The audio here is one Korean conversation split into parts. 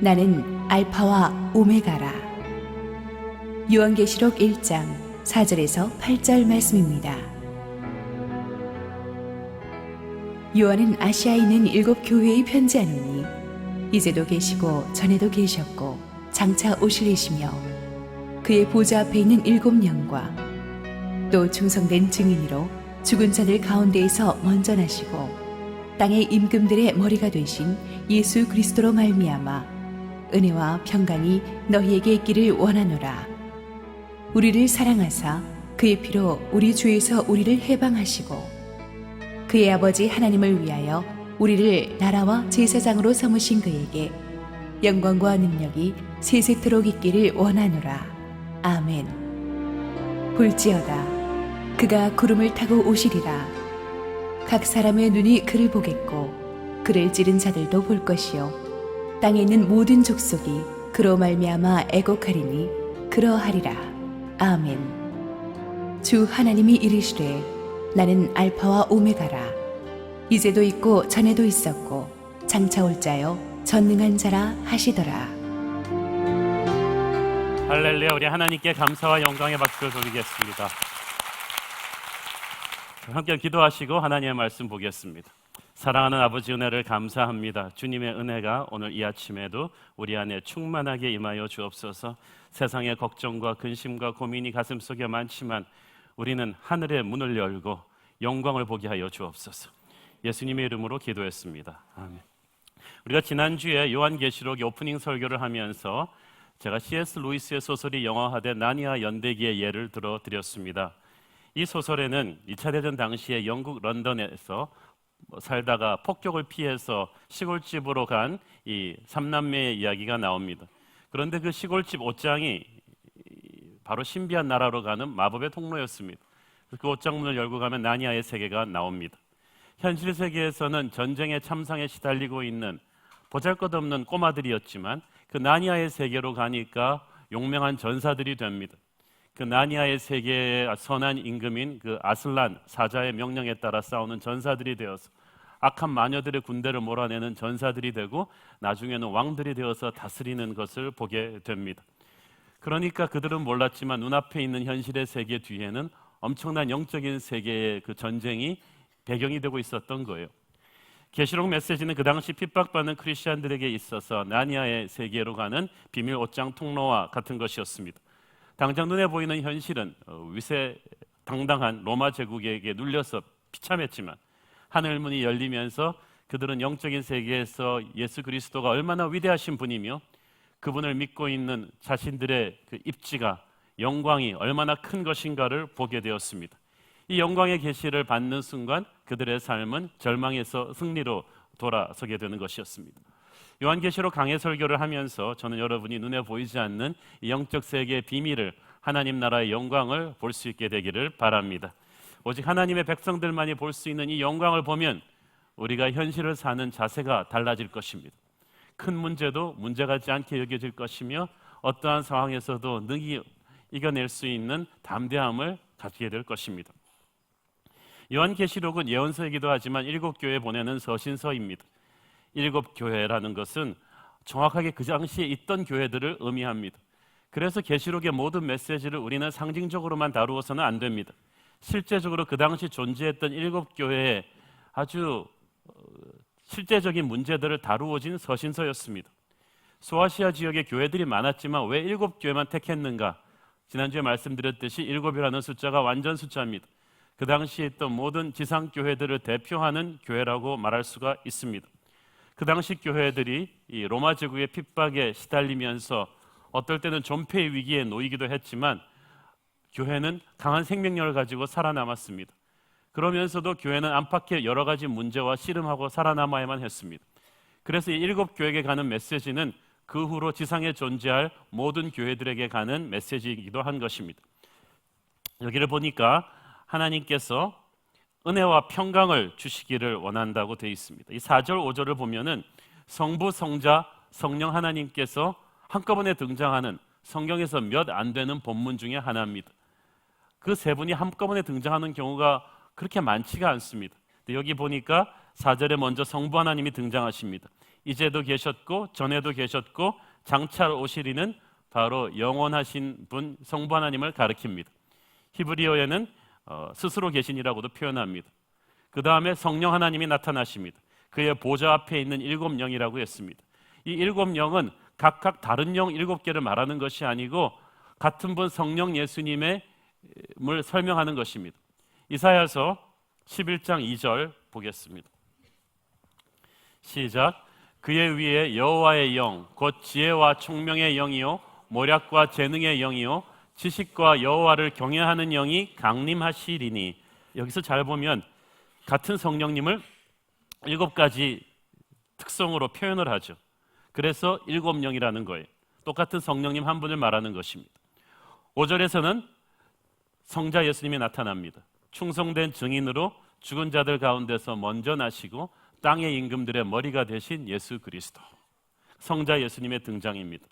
나는 알파와 오메가라. 요한계시록 1장 4절에서 8절 말씀입니다. 요한은 아시아에 있는 7 교회에 편지하노니 이제도 계시고 전에도 계셨고 장차 오실이시며 그의 보좌 앞에 있는 7 영과 또 충성된 증인으로 죽은 자들 가운데에서 먼저 나시고 땅의 임금들의 머리가 되신 예수 그리스도로 말미암아 은혜와 평강이 너희에게 있기를 원하노라. 우리를 사랑하사 그의 피로 우리 주에서 우리를 해방하시고 그의 아버지 하나님을 위하여 우리를 나라와 제사장으로 삼으신 그에게 영광과 능력이 세세토록 있기를 원하노라. 아멘. 볼지어다 그가 구름을 타고 오시리라. 각 사람의 눈이 그를 보겠고 그를 찌른 자들도 볼 것이요 땅에 있는 모든 족속이 그로 말미암아 애곡하리니 그러하리라. 아멘. 주 하나님이 이르시되 나는 알파와 오메가라. 이제도 있고 전에도 있었고 장차 올 자요 전능한 자라 하시더라. 할렐루야. 우리 하나님께 감사와 영광의 박수를 드리겠습니다. 함께 기도하시고 하나님의 말씀 보겠습니다. 사랑하는 아버지, 은혜를 감사합니다. 주님의 은혜가 오늘 이 아침에도 우리 안에 충만하게 임하여 주옵소서. 세상의 걱정과 근심과 고민이 가슴속에 많지만 우리는 하늘의 문을 열고 영광을 보게 하여 주옵소서. 예수님의 이름으로 기도했습니다. 아멘. 우리가 지난주에 요한계시록 오프닝 설교를 하면서 제가 C.S. 루이스의 소설이 영화화된 나니아 연대기의 예를 들어드렸습니다. 이 소설에는 2차 대전 당시에 영국 런던에서 살다가 폭격을 피해서 시골집으로 간 이 3남매의 이야기가 나옵니다. 그런데 그 시골집 옷장이 바로 신비한 나라로 가는 마법의 통로였습니다. 그 옷장문을 열고 가면 나니아의 세계가 나옵니다. 현실 세계에서는 전쟁의 참상에 시달리고 있는 보잘것없는 꼬마들이었지만 그 나니아의 세계로 가니까 용맹한 전사들이 됩니다. 그 나니아의 세계의 선한 임금인 그 아슬란 사자의 명령에 따라 싸우는 전사들이 되어서 악한 마녀들의 군대를 몰아내는 전사들이 되고 나중에는 왕들이 되어서 다스리는 것을 보게 됩니다. 그러니까 그들은 몰랐지만 눈앞에 있는 현실의 세계 뒤에는 엄청난 영적인 세계의 그 전쟁이 배경이 되고 있었던 거예요. 계시록 메시지는 그 당시 핍박받는 크리스천들에게 있어서 나니아의 세계로 가는 비밀 옷장 통로와 같은 것이었습니다. 당장 눈에 보이는 현실은 위세당당한 로마 제국에게 눌려서 비참했지만 하늘문이 열리면서 그들은 영적인 세계에서 예수 그리스도가 얼마나 위대하신 분이며 그분을 믿고 있는 자신들의 그 입지가 영광이 얼마나 큰 것인가를 보게 되었습니다. 이 영광의 계시를 받는 순간 그들의 삶은 절망에서 승리로 돌아서게 되는 것이었습니다. 요한계시록 강해 설교를 하면서 저는 여러분이 눈에 보이지 않는 이 영적 세계의 비밀을, 하나님 나라의 영광을 볼 수 있게 되기를 바랍니다. 오직 하나님의 백성들만이 볼 수 있는 이 영광을 보면 우리가 현실을 사는 자세가 달라질 것입니다. 큰 문제도 문제 같지 않게 여겨질 것이며 어떠한 상황에서도 능히 이겨낼 수 있는 담대함을 가지게 될 것입니다. 요한계시록은 예언서이기도 하지만 7 교회에 보내는 서신서입니다. 7 교회라는 것은 정확하게 그 당시에 있던 교회들을 의미합니다. 그래서 계시록의 모든 메시지를 우리는 상징적으로만 다루어서는 안 됩니다. 실제적으로 그 당시 존재했던 7 교회의 아주 실제적인 문제들을 다루어진 서신서였습니다. 소아시아 지역의 교회들이 많았지만 왜 7 교회만 택했는가? 지난주에 말씀드렸듯이 7이라는 숫자가 완전 숫자입니다. 그 당시에 있던 모든 지상교회들을 대표하는 교회라고 말할 수가 있습니다. 그 당시 교회들이 이 로마 제국의 핍박에 시달리면서 어떨 때는 존폐의 위기에 놓이기도 했지만 교회는 강한 생명력을 가지고 살아남았습니다. 그러면서도 교회는 안팎의 여러 가지 문제와 씨름하고 살아남아야만 했습니다. 그래서 이 7 교회에게 가는 메시지는 그 후로 지상에 존재할 모든 교회들에게 가는 메시지이기도 한 것입니다. 여기를 보니까 하나님께서 은혜와 평강을 주시기를 원한다고 되어 있습니다. 이 4절 5절을 보면은 성부, 성자, 성령 하나님께서 한꺼번에 등장하는 성경에서 몇 안 되는 본문 중에 하나입니다. 그 세 분이 한꺼번에 등장하는 경우가 그렇게 많지가 않습니다. 여기 보니까 4절에 먼저 성부 하나님이 등장하십니다. 이제도 계셨고 전에도 계셨고 장차 오시리는 바로 영원하신 분 성부 하나님을 가리킵니다. 히브리어에는 스스로 계신이라고도 표현합니다. 그 다음에 성령 하나님이 나타나십니다. 그의 보좌 앞에 있는 일곱 영이라고 했습니다. 이 일곱 영은 각각 다른 영 일곱 개를 말하는 것이 아니고 같은 분 성령 예수님을 설명하는 것입니다. 이사야서 11장 2절 보겠습니다. 시작. 그의 위에 여호와의 영, 곧 지혜와 총명의 영이요 모략과 재능의 영이요 지식과 여호와를 경외하는 영이 강림하시리니. 여기서 잘 보면 같은 성령님을 일곱 가지 특성으로 표현을 하죠. 그래서 일곱 영이라는 거예요. 똑같은 성령님 한 분을 말하는 것입니다. 5절에서는 성자 예수님이 나타납니다. 충성된 증인으로 죽은 자들 가운데서 먼저 나시고 땅의 임금들의 머리가 되신 예수 그리스도, 성자 예수님의 등장입니다.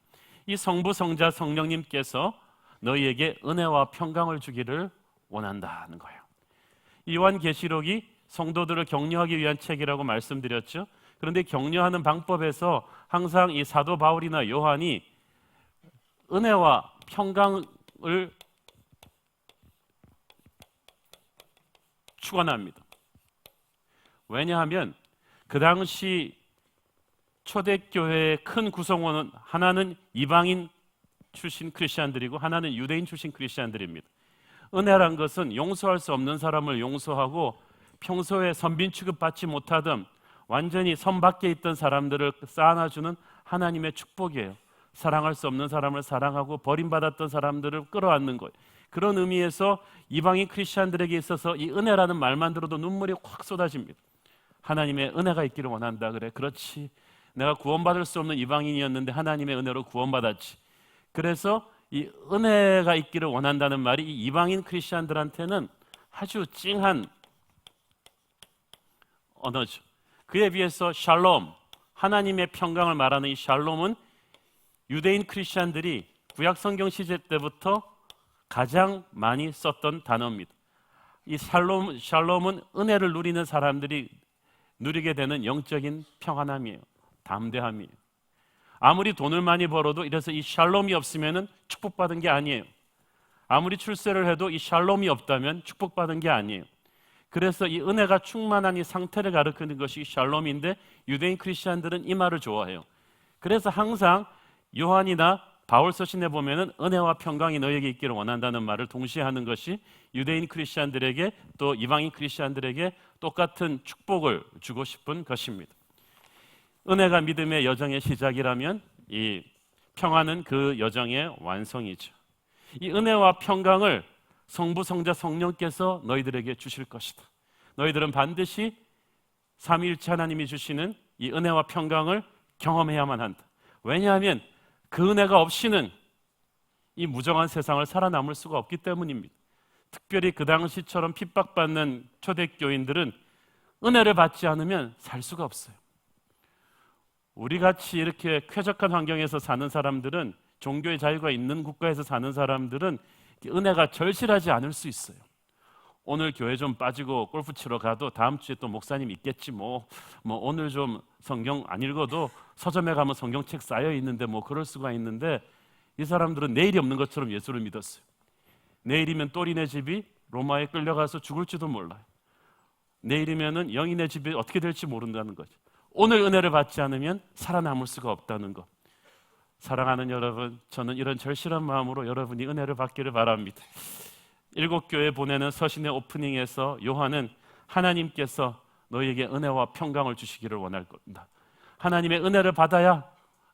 이 성부, 성자, 성령님께서 너희에게 은혜와 평강을 주기를 원한다는 거예요. 요한계시록이 성도들을 격려하기 위한 책이라고 말씀드렸죠. 그런데 격려하는 방법에서 항상 이 사도 바울이나 요한이 은혜와 평강을 축원합니다. 왜냐하면 그 당시 초대교회의 큰 구성원은 하나는 이방인 출신 크리스찬들이고 하나는 유대인 출신 크리스찬들입니다. 은혜란 것은 용서할 수 없는 사람을 용서하고 평소에 선빈 취급받지 못하던 완전히 선 밖에 있던 사람들을 쌓아주는 하나님의 축복이에요. 사랑할 수 없는 사람을 사랑하고 버림받았던 사람들을 끌어안는 거예요. 그런 의미에서 이방인 크리스찬들에게 있어서 이 은혜라는 말만 들어도 눈물이 확 쏟아집니다. 하나님의 은혜가 있기를 원한다. 그래, 그렇지. 내가 구원받을 수 없는 이방인이었는데 하나님의 은혜로 구원받았지. 그래서 이 은혜가 있기를 원한다는 말이 이 이방인 크리스찬들한테는 아주 찡한 언어죠. 그에 비해서 샬롬, 하나님의 평강을 말하는 이 샬롬은 유대인 크리스찬들이 구약 성경 시대 때부터 가장 많이 썼던 단어입니다. 이 샬롬은 은혜를 누리는 사람들이 누리게 되는 영적인 평안함이에요. 담대함이에요. 아무리 돈을 많이 벌어도 이래서 이 샬롬이 없으면 축복받은 게 아니에요. 아무리 출세를 해도 이 샬롬이 없다면 축복받은 게 아니에요. 그래서 이 은혜가 충만한 이 상태를 가리키는 것이 샬롬인데 유대인 크리스찬들은 이 말을 좋아해요. 그래서 항상 요한이나 바울 서신에 보면은 은혜와 평강이 너에게 있기를 원한다는 말을 동시에 하는 것이 유대인 크리스찬들에게 또 이방인 크리스찬들에게 똑같은 축복을 주고 싶은 것입니다. 은혜가 믿음의 여정의 시작이라면 이 평안은 그 여정의 완성이죠. 이 은혜와 평강을 성부, 성자, 성령께서 너희들에게 주실 것이다. 너희들은 반드시 삼위일체 하나님이 주시는 이 은혜와 평강을 경험해야만 한다. 왜냐하면 그 은혜가 없이는 이 무정한 세상을 살아남을 수가 없기 때문입니다. 특별히 그 당시처럼 핍박받는 초대교인들은 은혜를 받지 않으면 살 수가 없어요. 우리같이 이렇게 쾌적한 환경에서 사는 사람들은, 종교의 자유가 있는 국가에서 사는 사람들은 은혜가 절실하지 않을 수 있어요. 오늘 교회 좀 빠지고 골프 치러 가도 다음 주에 또 목사님 있겠지 뭐 오늘 좀 성경 안 읽어도 서점에 가면 성경책 쌓여 있는데 뭐 그럴 수가 있는데, 이 사람들은 내일이 없는 것처럼 예수를 믿었어요. 내일이면 또리네 집이 로마에 끌려가서 죽을지도 몰라요. 내일이면은 영인의 집이 어떻게 될지 모른다는 거죠. 오늘 은혜를 받지 않으면 살아남을 수가 없다는 것. 사랑하는 여러분, 저는 이런 절실한 마음으로 여러분이 은혜를 받기를 바랍니다. 일곱 교회 보내는 서신의 오프닝에서 요한은 하나님께서 너희에게 은혜와 평강을 주시기를 원할 겁니다. 하나님의 은혜를 받아야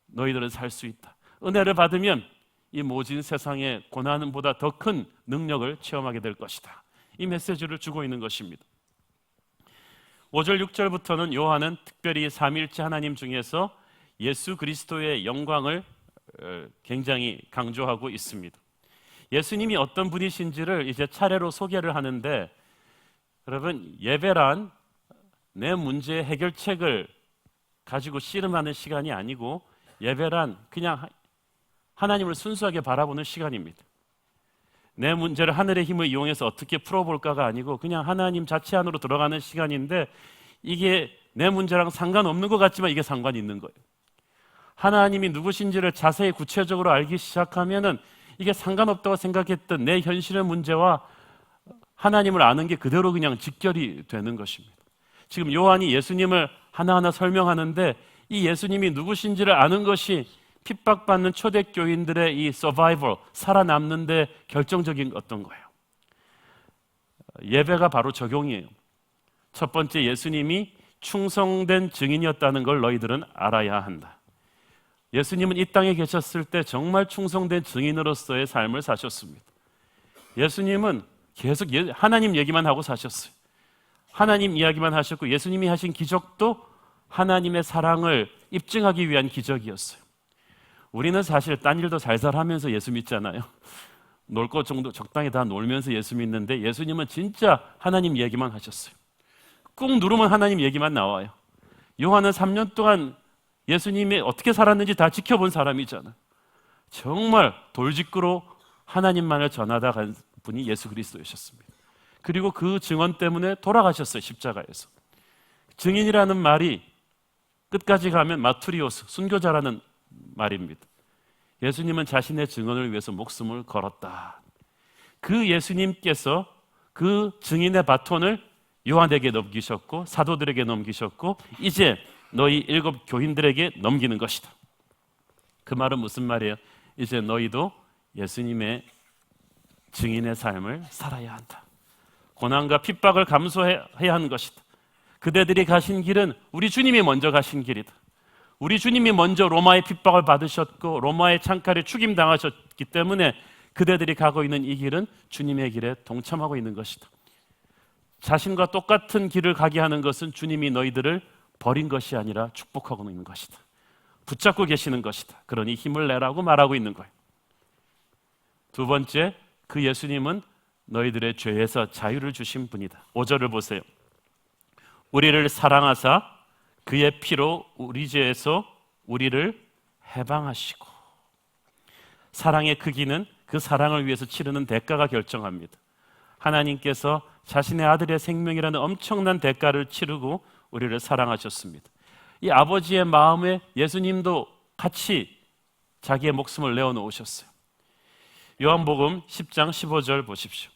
너희들은 살 수 있다. 은혜를 받으면 이 모진 세상의 고난보다 더 큰 능력을 체험하게 될 것이다. 이 메시지를 주고 있는 것입니다. 5절 6절부터는 요한은 특별히 삼위일체 하나님 중에서 예수 그리스도의 영광을 굉장히 강조하고 있습니다. 예수님이 어떤 분이신지를 이제 차례로 소개를 하는데, 여러분, 예배란 내 문제의 해결책을 가지고 씨름하는 시간이 아니고, 예배란 그냥 하나님을 순수하게 바라보는 시간입니다. 내 문제를 하늘의 힘을 이용해서 어떻게 풀어볼까가 아니고 그냥 하나님 자체 안으로 들어가는 시간인데, 이게 내 문제랑 상관없는 것 같지만 이게 상관이 있는 거예요. 하나님이 누구신지를 자세히 구체적으로 알기 시작하면은 이게 상관없다고 생각했던 내 현실의 문제와 하나님을 아는 게 그대로 그냥 직결이 되는 것입니다. 지금 요한이 예수님을 하나하나 설명하는데 이 예수님이 누구신지를 아는 것이 핍박받는 초대교인들의 이 서바이벌, 살아남는 데 결정적인 어떤 거예요. 예배가 바로 적용이에요. 첫 번째, 예수님이 충성된 증인이었다는 걸 너희들은 알아야 한다. 예수님은 이 땅에 계셨을 때 정말 충성된 증인으로서의 삶을 사셨습니다. 예수님은 계속 하나님 얘기만 하고 사셨어요. 하나님 이야기만 하셨고 예수님이 하신 기적도 하나님의 사랑을 입증하기 위한 기적이었어요. 우리는 사실 딴 일도 살살 하면서 예수 믿잖아요. 놀 것 정도 적당히 다 놀면서 예수 믿는데 예수님은 진짜 하나님 얘기만 하셨어요. 꾹 누르면 하나님 얘기만 나와요. 요한은 3년 동안 예수님이 어떻게 살았는지 다 지켜본 사람이잖아요. 정말 돌직구로 하나님만을 전하다 간 분이 예수 그리스도이셨습니다. 그리고 그 증언 때문에 돌아가셨어요. 십자가에서. 증인이라는 말이 끝까지 가면 마투리오스, 순교자라는 말입니다. 예수님은 자신의 증언을 위해서 목숨을 걸었다. 그 예수님께서 그 증인의 바톤을 요한에게 넘기셨고 사도들에게 넘기셨고 이제 너희 7 교인들에게 넘기는 것이다. 그 말은 무슨 말이에요? 이제 너희도 예수님의 증인의 삶을 살아야 한다. 고난과 핍박을 감수해야 하는 것이다. 그대들이 가신 길은 우리 주님이 먼저 가신 길이다. 우리 주님이 먼저 로마의 핍박을 받으셨고 로마의 창칼에 죽임당하셨기 때문에 그대들이 가고 있는 이 길은 주님의 길에 동참하고 있는 것이다. 자신과 똑같은 길을 가게 하는 것은 주님이 너희들을 버린 것이 아니라 축복하고 있는 것이다. 붙잡고 계시는 것이다. 그러니 힘을 내라고 말하고 있는 거예요. 두 번째, 그 예수님은 너희들의 죄에서 자유를 주신 분이다. 5절을 보세요. 우리를 사랑하사 그의 피로 우리 죄에서 우리를 해방하시고. 사랑의 크기는 그 사랑을 위해서 치르는 대가가 결정합니다. 하나님께서 자신의 아들의 생명이라는 엄청난 대가를 치르고 우리를 사랑하셨습니다. 이 아버지의 마음에 예수님도 같이 자기의 목숨을 내어놓으셨어요. 요한복음 10장 15절 보십시오.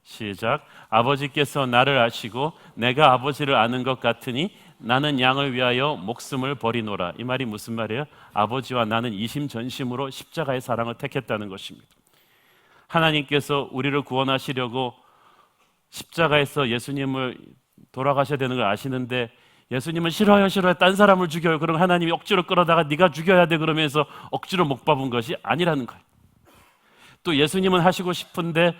시작. 아버지께서 나를 아시고 내가 아버지를 아는 것 같으니 나는 양을 위하여 목숨을 버리노라. 이 말이 무슨 말이에요? 아버지와 나는 이심전심으로 십자가의 사랑을 택했다는 것입니다. 하나님께서 우리를 구원하시려고 십자가에서 예수님을 돌아가셔야 되는 걸 아시는데 예수님은 싫어요 딴 사람을 죽여요. 그럼 하나님이 억지로 끌어다가 네가 죽여야 돼 그러면서 억지로 못 박은 것이 아니라는 거예요. 또 예수님은 하시고 싶은데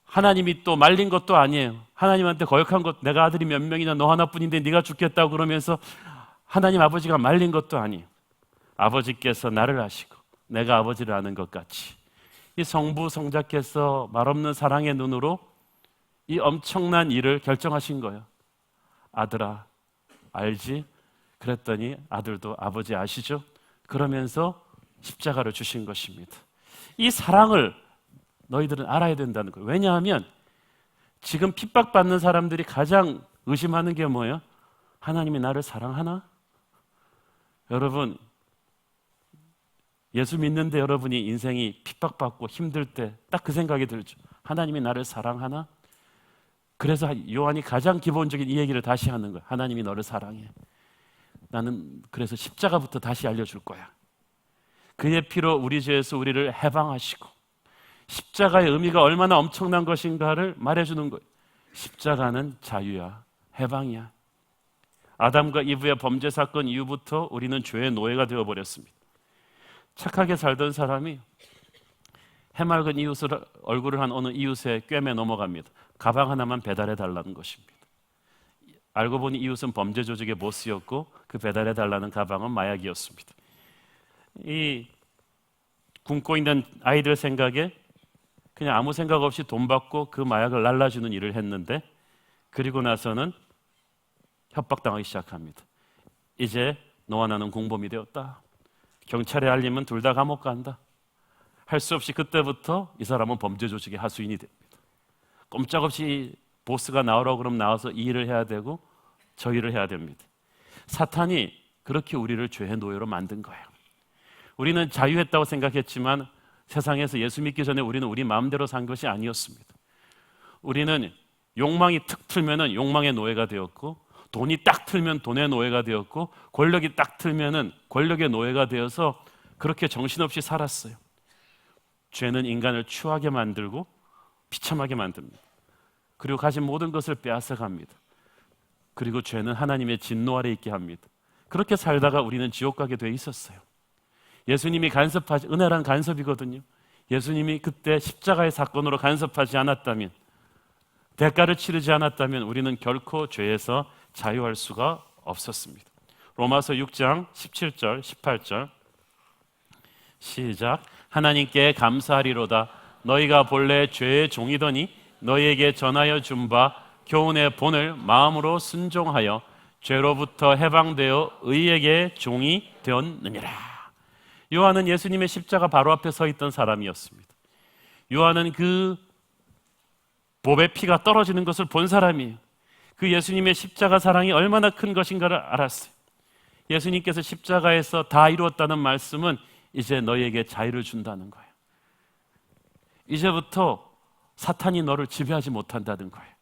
하나님이 또 말린 것도 아니에요. 하나님한테 거역한 것, 내가 아들이 몇 명이나 너 하나뿐인데 네가 죽겠다고 그러면서 하나님 아버지가 말린 것도 아니에요. 아버지께서 나를 아시고 내가 아버지를 아는 것 같이 이 성부 성자께서 말없는 사랑의 눈으로 이 엄청난 일을 결정하신 거예요. 아들아 알지? 그랬더니 아들도 아버지 아시죠? 그러면서 십자가를 주신 것입니다. 이 사랑을 너희들은 알아야 된다는 거예요. 왜냐하면 지금 핍박받는 사람들이 가장 의심하는 게 뭐예요? 하나님이 나를 사랑하나? 여러분 예수 믿는데 여러분이 인생이 핍박받고 힘들 때 딱 그 생각이 들죠. 하나님이 나를 사랑하나? 그래서 요한이 가장 기본적인 이 얘기를 다시 하는 거예요. 하나님이 너를 사랑해. 나는 그래서 십자가부터 다시 알려줄 거야. 그의 피로 우리 죄에서 우리를 해방하시고 십자가의 의미가 얼마나 엄청난 것인가를 말해주는 거예요. 십자가는 자유야, 해방이야. 아담과 이브의 범죄 사건 이후부터 우리는 죄의 노예가 되어버렸습니다. 착하게 살던 사람이 해맑은 이웃을 얼굴을 한 어느 이웃의 꿰매 넘어갑니다. 가방 하나만 배달해 달라는 것입니다. 알고 보니 이웃은 범죄 조직의 보스였고 그 배달해 달라는 가방은 마약이었습니다. 이 굶고 있는 아이들 생각에 그냥 아무 생각 없이 돈 받고 그 마약을 날라주는 일을 했는데 그리고 나서는 협박당하기 시작합니다. 이제 너와 나는 공범이 되었다. 경찰에 알리면 둘 다 감옥 간다. 할 수 없이 그때부터 이 사람은 범죄 조직의 하수인이 됩니다. 꼼짝없이 보스가 나오라고 그러면 나와서 이 일을 해야 되고 저희를 해야 됩니다. 사탄이 그렇게 우리를 죄의 노예로 만든 거예요. 우리는 자유했다고 생각했지만 세상에서 예수 믿기 전에 우리는 우리 마음대로 산 것이 아니었습니다. 우리는 욕망이 툭 틀면은 욕망의 노예가 되었고, 돈이 딱 틀면 돈의 노예가 되었고, 권력이 딱 틀면은 권력의 노예가 되어서 그렇게 정신없이 살았어요. 죄는 인간을 추하게 만들고 비참하게 만듭니다. 그리고 가진 모든 것을 빼앗아갑니다. 그리고 죄는 하나님의 진노 아래 있게 합니다. 그렇게 살다가 우리는 지옥 가게 돼 있었어요. 예수님이 간섭하지, 은혜란 간섭이거든요. 예수님이 그때 십자가의 사건으로 간섭하지 않았다면, 대가를 치르지 않았다면 우리는 결코 죄에서 자유할 수가 없었습니다. 로마서 6장 17절 18절 시작. 하나님께 감사하리로다. 너희가 본래 죄의 종이더니 너희에게 전하여 준 바 교훈의 본을 마음으로 순종하여 죄로부터 해방되어 의에게 종이 되었느니라. 요한은 예수님의 십자가 바로 앞에 서 있던 사람이었습니다. 요한은 그 보배 피가 떨어지는 것을 본 사람이에요. 그 예수님의 십자가 사랑이 얼마나 큰 것인가를 알았어요. 예수님께서 십자가에서 다 이루었다는 말씀은 이제 너희에게 자유를 준다는 거예요. 이제부터 사탄이 너를 지배하지 못한다는 거예요.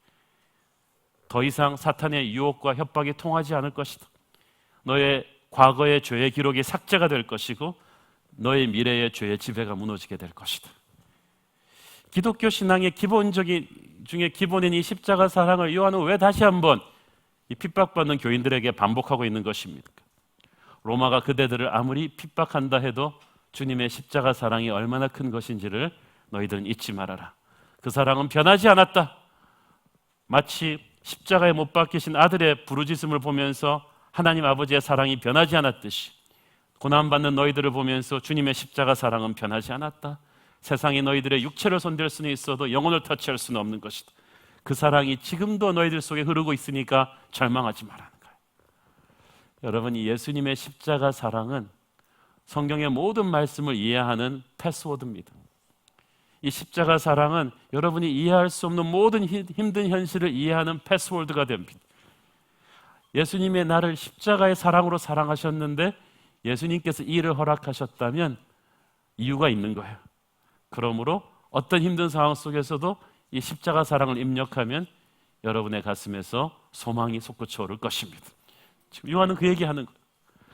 더 이상 사탄의 유혹과 협박이 통하지 않을 것이다. 너의 과거의 죄의 기록이 삭제가 될 것이고 너의 미래의 죄의 지배가 무너지게 될 것이다. 기독교 신앙의 기본적인 중에 기본인 이 십자가 사랑을 요한은 왜 다시 한번 이 핍박받는 교인들에게 반복하고 있는 것입니까? 로마가 그대들을 아무리 핍박한다 해도 주님의 십자가 사랑이 얼마나 큰 것인지를 너희들은 잊지 말아라. 그 사랑은 변하지 않았다. 마치 십자가에 못 박히신 아들의 부르짖음을 보면서 하나님 아버지의 사랑이 변하지 않았듯이 고난받는 너희들을 보면서 주님의 십자가 사랑은 변하지 않았다. 세상이 너희들의 육체를 손댈 수는 있어도 영혼을 터치할 수는 없는 것이다. 그 사랑이 지금도 너희들 속에 흐르고 있으니까 절망하지 말라는 거예요. 여러분, 이 예수님의 십자가 사랑은 성경의 모든 말씀을 이해하는 패스워드입니다. 이 십자가 사랑은 여러분이 이해할 수 없는 모든 힘든 현실을 이해하는 패스워드가 됩니다. 예수님의 나를 십자가의 사랑으로 사랑하셨는데 예수님께서 이 일을 허락하셨다면 이유가 있는 거예요. 그러므로 어떤 힘든 상황 속에서도 이 십자가 사랑을 입력하면 여러분의 가슴에서 소망이 솟구쳐 오를 것입니다. 지금 요한은 그 얘기하는 거예요.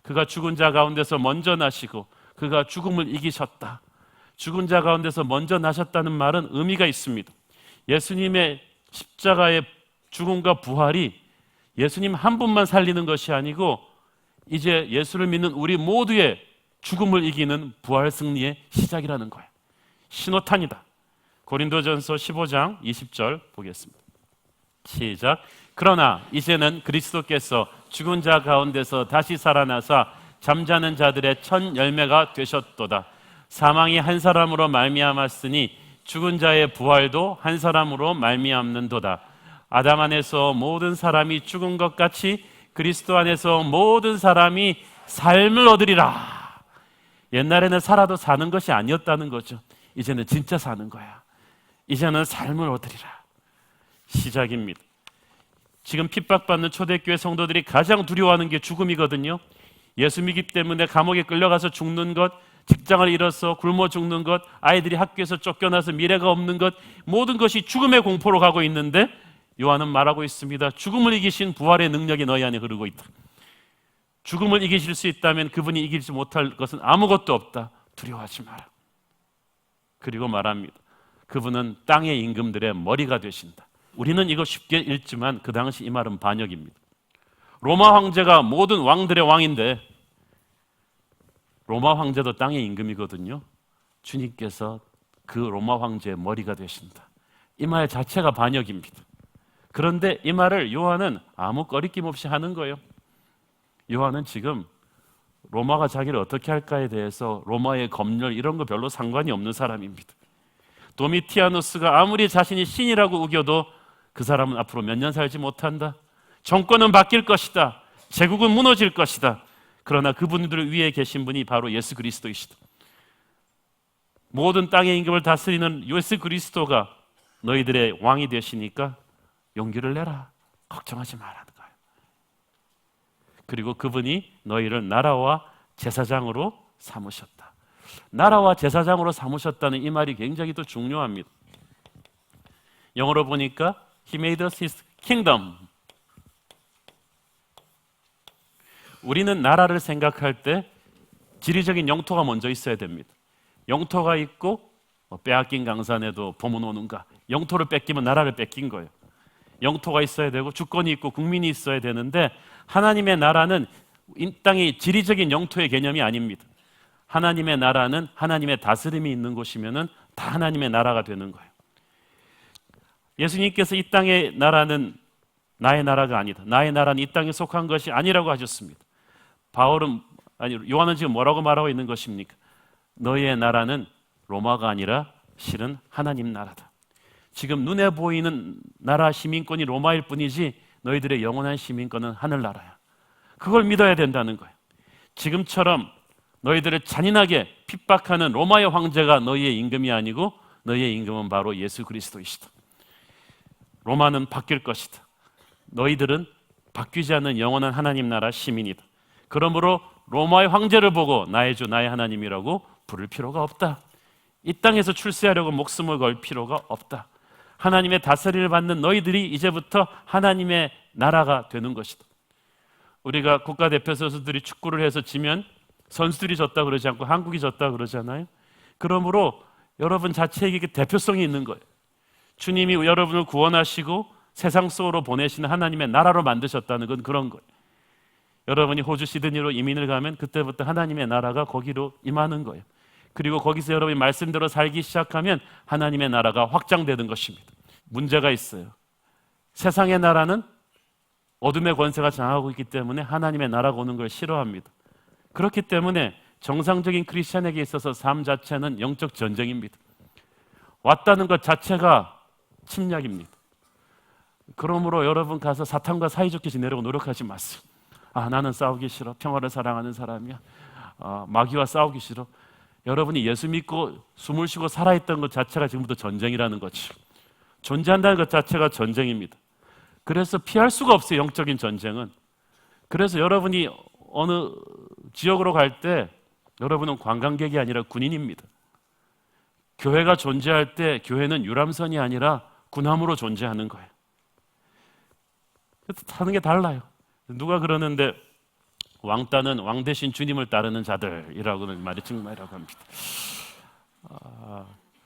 그가 죽은 자 가운데서 먼저 나시고 그가 죽음을 이기셨다. 죽은 자 가운데서 먼저 나셨다는 말은 의미가 있습니다. 예수님의 십자가의 죽음과 부활이 예수님 한 분만 살리는 것이 아니고 이제 예수를 믿는 우리 모두의 죽음을 이기는 부활 승리의 시작이라는 거예요. 신호탄이다. 고린도전서 15장 20절 보겠습니다. 시작. 그러나 이제는 그리스도께서 죽은 자 가운데서 다시 살아나사 잠자는 자들의 첫 열매가 되셨도다. 사망이 한 사람으로 말미암았으니 죽은 자의 부활도 한 사람으로 말미암는도다. 아담 안에서 모든 사람이 죽은 것 같이 그리스도 안에서 모든 사람이 삶을 얻으리라. 옛날에는 살아도 사는 것이 아니었다는 거죠. 이제는 진짜 사는 거야. 이제는 삶을 얻으리라. 시작입니다. 지금 핍박받는 초대교회 성도들이 가장 두려워하는 게 죽음이거든요. 예수 믿기 때문에 감옥에 끌려가서 죽는 것, 직장을 잃어서 굶어 죽는 것, 아이들이 학교에서 쫓겨나서 미래가 없는 것, 모든 것이 죽음의 공포로 가고 있는데 요한은 말하고 있습니다. 죽음을 이기신 부활의 능력이 너희 안에 흐르고 있다. 죽음을 이기실 수 있다면 그분이 이기지 못할 것은 아무것도 없다. 두려워하지 마라. 그리고 말합니다. 그분은 땅의 임금들의 머리가 되신다. 우리는 이거 쉽게 읽지만 그 당시 이 말은 반역입니다. 로마 황제가 모든 왕들의 왕인데 로마 황제도 땅의 임금이거든요. 주님께서 그 로마 황제의 머리가 되신다. 이 말 자체가 반역입니다. 그런데 이 말을 요한은 아무 꺼리낌 없이 하는 거예요. 요한은 지금 로마가 자기를 어떻게 할까에 대해서 로마의 검열 이런 거 별로 상관이 없는 사람입니다. 도미티아누스가 아무리 자신이 신이라고 우겨도 그 사람은 앞으로 몇 년 살지 못한다. 정권은 바뀔 것이다. 제국은 무너질 것이다. 그러나 그분들 위에 계신 분이 바로 예수 그리스도이시다. 모든 땅의 임금을 다스리는 예수 그리스도가 너희들의 왕이 되시니까 용기를 내라. 걱정하지 말라는 거예요. 그리고 그분이 너희를 나라와 제사장으로 삼으셨다. 나라와 제사장으로 삼으셨다는 이 말이 굉장히 또 중요합니다. 영어로 보니까 He made us His kingdom. 우리는 나라를 생각할 때 지리적인 영토가 먼저 있어야 됩니다. 영토가 있고 빼앗긴 강산에도 봄은 오는가. 영토를 뺏기면 나라를 뺏긴 거예요. 영토가 있어야 되고 주권이 있고 국민이 있어야 되는데 하나님의 나라는 이 땅의 지리적인 영토의 개념이 아닙니다. 하나님의 나라는 하나님의 다스림이 있는 곳이면은 다 하나님의 나라가 되는 거예요. 예수님께서 이 땅의 나라는 나의 나라가 아니다. 나의 나라는 이 땅에 속한 것이 아니라고 하셨습니다. 요한은 지금 뭐라고 말하고 있는 것입니까? 너희의 나라는 로마가 아니라 실은 하나님 나라다. 지금 눈에 보이는 나라 시민권이 로마일 뿐이지 너희들의 영원한 시민권은 하늘나라야. 그걸 믿어야 된다는 거예요. 지금처럼 너희들을 잔인하게 핍박하는 로마의 황제가 너희의 임금이 아니고 너희의 임금은 바로 예수 그리스도이시다. 로마는 바뀔 것이다. 너희들은 바뀌지 않는 영원한 하나님 나라 시민이다. 그러므로 로마의 황제를 보고 나의 주 나의 하나님이라고 부를 필요가 없다. 이 땅에서 출세하려고 목숨을 걸 필요가 없다. 하나님의 다스림을 받는 너희들이 이제부터 하나님의 나라가 되는 것이다. 우리가 국가대표 선수들이 축구를 해서 지면 선수들이 졌다 그러지 않고 한국이 졌다 그러잖아요. 그러므로 여러분 자체에게 대표성이 있는 거예요. 주님이 여러분을 구원하시고 세상 속으로 보내시는 하나님의 나라로 만드셨다는 건 그런 거예요. 여러분이 호주 시드니로 이민을 가면 그때부터 하나님의 나라가 거기로 임하는 거예요. 그리고 거기서 여러분이 말씀대로 살기 시작하면 하나님의 나라가 확장되는 것입니다. 문제가 있어요. 세상의 나라는 어둠의 권세가 장하고 있기 때문에 하나님의 나라가 오는 걸 싫어합니다. 그렇기 때문에 정상적인 크리스천에게 있어서 삶 자체는 영적 전쟁입니다. 왔다는 것 자체가 침략입니다. 그러므로 여러분 가서 사탄과 사이좋게 지내려고 노력하지 마세요. 나는 싸우기 싫어. 평화를 사랑하는 사람이야. 마귀와 싸우기 싫어. 여러분이 예수 믿고 숨을 쉬고 살아있던 것 자체가 지금부터 전쟁이라는 거죠. 존재한다는 것 자체가 전쟁입니다. 그래서 피할 수가 없어요. 영적인 전쟁은. 그래서 여러분이 어느 지역으로 갈 때 여러분은 관광객이 아니라 군인입니다. 교회가 존재할 때 교회는 유람선이 아니라 군함으로 존재하는 거예요. 타는 게 달라요. 누가 그러는데 왕따는 왕 대신 주님을 따르는 자들이라고는 말이 정말이라고 합니다.